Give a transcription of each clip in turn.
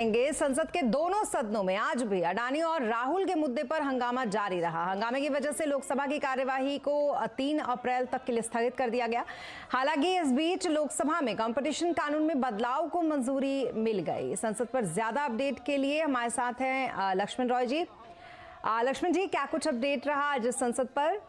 संसद के दोनों सदनों में आज भी अडानी और राहुल के मुद्दे पर हंगामा जारी रहा। हंगामे की वजह से लोकसभा की कार्यवाही को 3 अप्रैल तक के लिए स्थगित कर दिया गया। हालांकि इस बीच लोकसभा में कंपटीशन कानून में बदलाव को मंजूरी मिल गई। संसद पर ज्यादा अपडेट के लिए हमारे साथ हैं लक्ष्मण रॉय जी। लक्ष्मण जी, क्या कुछ अपडेट रहा आज संसद पर?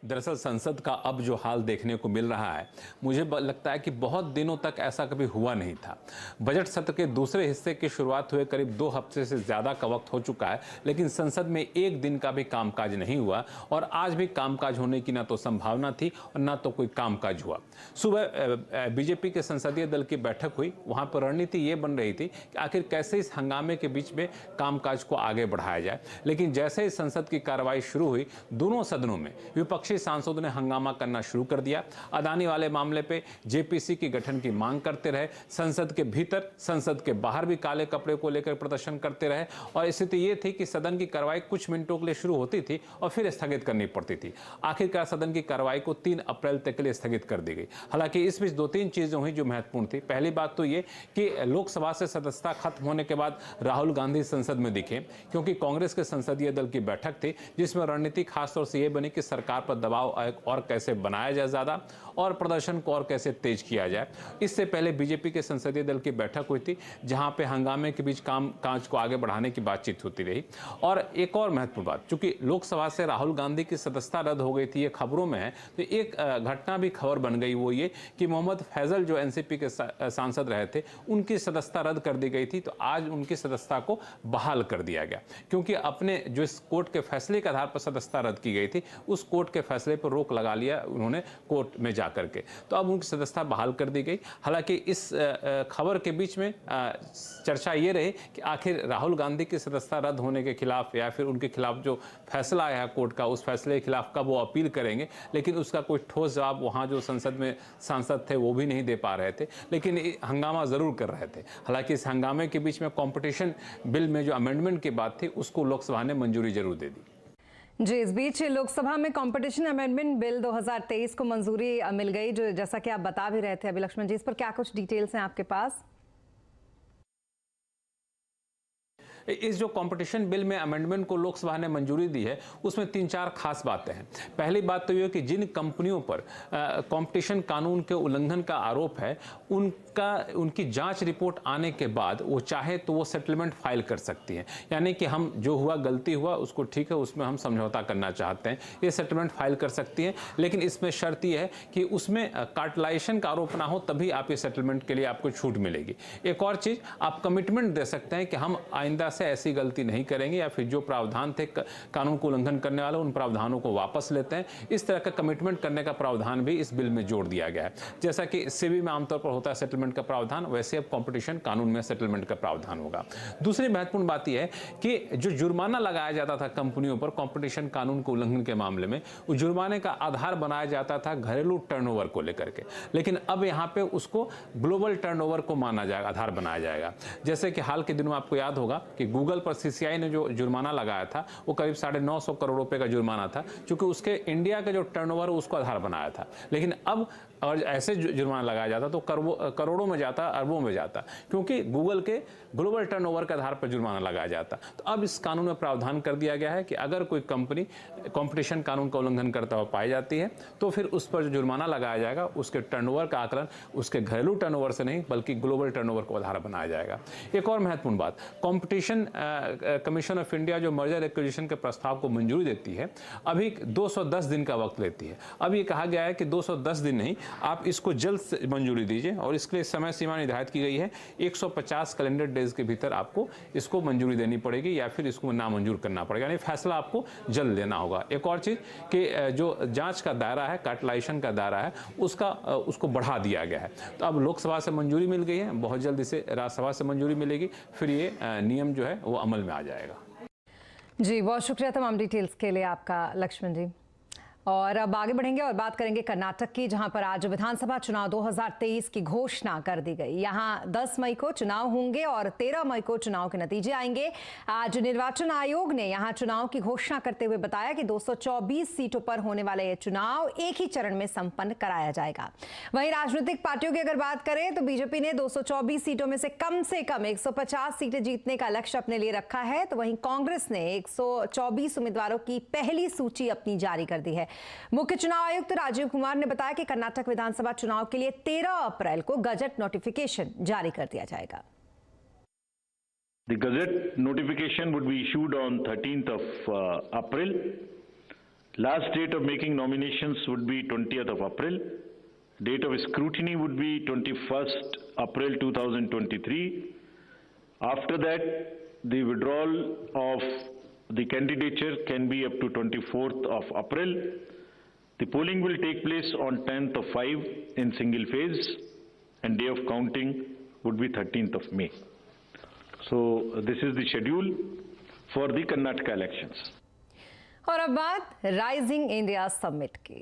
दरअसल संसद का अब जो हाल देखने को मिल रहा है, मुझे लगता है कि बहुत दिनों तक ऐसा कभी हुआ नहीं था। बजट सत्र के दूसरे हिस्से की शुरुआत हुए करीब 2 हफ्ते से ज़्यादा का वक्त हो चुका है, लेकिन संसद में एक दिन का भी कामकाज नहीं हुआ और आज भी कामकाज होने की ना तो संभावना थी और ना तो कोई कामकाज हुआ। सुबह बीजेपी के संसदीय दल की बैठक हुई। वहाँ पर रणनीति ये बन रही थी कि आखिर कैसे इस हंगामे के बीच में कामकाज को आगे बढ़ाया जाए, लेकिन जैसे ही संसद की कार्रवाई शुरू हुई, दोनों सदनों में विपक्षी सांसदों ने हंगामा करना शुरू कर दिया। अडानी वाले मामले पे जेपीसी की गठन की मांग करते रहे। संसद के भीतर, संसद के बाहर भी काले कपड़े को लेकर प्रदर्शन करते रहे और स्थिति ये थी कि सदन की कार्रवाई कुछ मिनटों के लिए शुरू होती थी और फिर स्थगित करनी पड़ती थी। आखिरकार सदन की कार्रवाई को 3 अप्रैल तक के लिए स्थगित कर दी गई। हालांकि इस बीच 2-3 चीजें हुई जो महत्वपूर्ण थी। पहली बात तो ये कि लोकसभा से सदस्यता खत्म होने के बाद राहुल गांधी संसद में दिखे, क्योंकि कांग्रेस के संसदीय दल की बैठक थी जिसमें रणनीति खासतौर से यह बनी कि सरकार पर दबाव और कैसे बनाया जाए ज्यादा और प्रदर्शन को और कैसे तेज किया जाए। इससे पहले बीजेपी के संसदीय दल की बैठक हुई थी जहां पे हंगामे के बीच कामकाज को आगे बढ़ाने की बातचीत होती रही। और एक और महत्वपूर्ण बात, चूंकि लोकसभा से राहुल गांधी की सदस्यता रद्द हो गई थी, ये खबरों में है, तो एक घटना भी खबर बन गई, वो ये कि मोहम्मद फैजल जो एनसीपी के सांसद रहे थे, उनकी सदस्यता रद्द कर दी गई थी। तो आज उनकी सदस्यता को बहाल कर दिया गया, क्योंकि अपने जो इस कोर्ट के फैसले के आधार पर सदस्यता रद्द की गई थी, उस कोर्ट के फैसले पर रोक लगा लिया उन्होंने कोर्ट में जाकर के। तो अब उनकी सदस्यता बहाल कर दी गई। हालांकि इस खबर के बीच में चर्चा ये रही कि आखिर राहुल गांधी की सदस्यता रद्द होने के खिलाफ या फिर उनके खिलाफ जो फैसला आया है कोर्ट का, उस फैसले के खिलाफ कब वो अपील करेंगे, लेकिन उसका कोई ठोस जवाब वहां जो संसद में सांसद थे वो भी नहीं दे पा रहे थे, लेकिन हंगामा जरूर कर रहे थे। हालांकि इस हंगामे के बीच में कॉम्पिटिशन बिल में जो अमेंडमेंट की बात थी उसको लोकसभा ने मंजूरी जरूर दे दी। जी, इस बीच लोकसभा में कंपटीशन अमेंडमेंट बिल 2023 को मंजूरी मिल गई, जो जैसा कि आप बता भी रहे थे अभी लक्ष्मण जी, इस पर क्या कुछ डिटेल्स हैं आपके पास? इस जो कंपटीशन बिल में अमेंडमेंट को लोकसभा ने मंजूरी दी है, उसमें 3-4 खास बातें हैं। पहली बात तो ये कि जिन कंपनियों पर कंपटीशन कानून के उल्लंघन का आरोप है, उनकी जांच रिपोर्ट आने के बाद वो चाहे तो वो सेटलमेंट फाइल कर सकती हैं। यानी कि हम जो हुआ, गलती हुआ, उसको ठीक है, उसमें हम समझौता करना चाहते हैं, ये सेटलमेंट फाइल कर सकती हैं। लेकिन इसमें शर्त यह है कि उसमें कार्टेलाइजेशन का आरोप ना हो, तभी आप ये सेटलमेंट के लिए आपको छूट मिलेगी। एक और चीज, आप कमिटमेंट दे सकते हैं कि हम आइंदा से ऐसी गलती नहीं करेंगे, या फिर जो प्रावधान थे कानून को उल्लंघन करने वाले, उन प्रावधानों को वापस लेते हैं। इस तरह का कमिटमेंट करने का प्रावधान भी इस बिल में जोड़ दिया गया है। जैसा कि सेबी में आमतौर पर होता है सेटलमेंट का प्रावधान, वैसे अब कंपटीशन कानून में सेटलमेंट का प्रावधान होगा। दूसरी महत्वपूर्ण बात यह है कि जो जुर्माना लगाया जाता था कंपनियों पर कंपटीशन कानून को उल्लंघन के मामले में, उस जुर्माने का आधार बनाया जाता था घरेलू टर्नओवर को लेकर के, लेकिन अब यहाँ पे उसको ग्लोबल टर्नओवर को माना जाएगा, आधार बनाया जाएगा। जैसे कि हाल के दिनों में आपको याद होगा कि गूगल पर सीसीआई ने जो जुर्माना लगाया था वो करीब 950 करोड़ रुपए का जुर्माना था, क्योंकि उसके इंडिया का जो टर्नओवर उसको आधार बनाया था। लेकिन अब और ऐसे जुर्माना लगाया जाता तो करोड़ों में जाता, अरबों में जाता, क्योंकि गूगल के ग्लोबल टर्नओवर के आधार पर जुर्माना लगाया जाता। तो अब इस कानून में प्रावधान कर दिया गया है कि अगर कोई कंपनी कंपटीशन कानून का उल्लंघन करता हुआ पाई जाती है तो फिर उस पर जो जुर्माना लगाया जाएगा उसके टर्नओवर का आकलन उसके घरेलू टर्नओवर से नहीं बल्कि ग्लोबल टर्नओवर को आधार बनाया जाएगा। एक और महत्वपूर्ण बात, कंपटीशन कमीशन ऑफ इंडिया जो मर्जर एक्विजिशन के प्रस्ताव को मंजूरी देती है, अभी 210 दिन का वक्त लेती है। अब ये कहा गया है कि 210 दिन नहीं, आप इसको जल्द से मंजूरी दीजिए और इसके लिए समय सीमा निर्धारित की गई है। 150 कैलेंडर डेज के भीतर आपको इसको मंजूरी देनी पड़ेगी या फिर इसको नामंजूर करना पड़ेगा, यानी फैसला आपको जल्द लेना होगा। एक और चीज कि जो जांच का दायरा है, कार्टेलाइजेशन का दायरा है, उसको बढ़ा दिया गया है। तो अब लोकसभा से मंजूरी मिल गई है, बहुत जल्द इसे राज्यसभा से मंजूरी मिलेगी, फिर ये नियम जो है वो अमल में आ जाएगा। जी, बहुत शुक्रिया तमाम डिटेल्स के लिए आपका लक्ष्मण जी। और अब आगे बढ़ेंगे और बात करेंगे कर्नाटक की, जहां पर आज विधानसभा चुनाव 2023 की घोषणा कर दी गई। यहां 10 मई को चुनाव होंगे और 13 मई को चुनाव के नतीजे आएंगे। आज निर्वाचन आयोग ने यहां चुनाव की घोषणा करते हुए बताया कि 224 सीटों पर होने वाले ये चुनाव एक ही चरण में संपन्न कराया जाएगा। वहीं राजनीतिक पार्टियों की अगर बात करें तो बीजेपी ने 224 सीटों में से कम 150 सीटें जीतने का लक्ष्य अपने लिए रखा है, तो वहीं कांग्रेस ने 124 उम्मीदवारों की पहली सूची अपनी जारी कर दी है। मुख्य चुनाव आयुक्त राजीव कुमार ने बताया कि कर्नाटक विधानसभा चुनाव के लिए 13 अप्रैल को गजट नोटिफिकेशन जारी कर दिया जाएगा। The gazette notification would be issued on 13th of April. Last date of making nominations would be 20th of April. Date of scrutiny would be 21st April 2023. After that, the withdrawal of the candidature can be up to 24th of April. The polling will take place on 10th of 5 in single phase, and day of counting would be 13th of May. So this is the schedule for the Karnataka elections. और अब बात rising India summit की।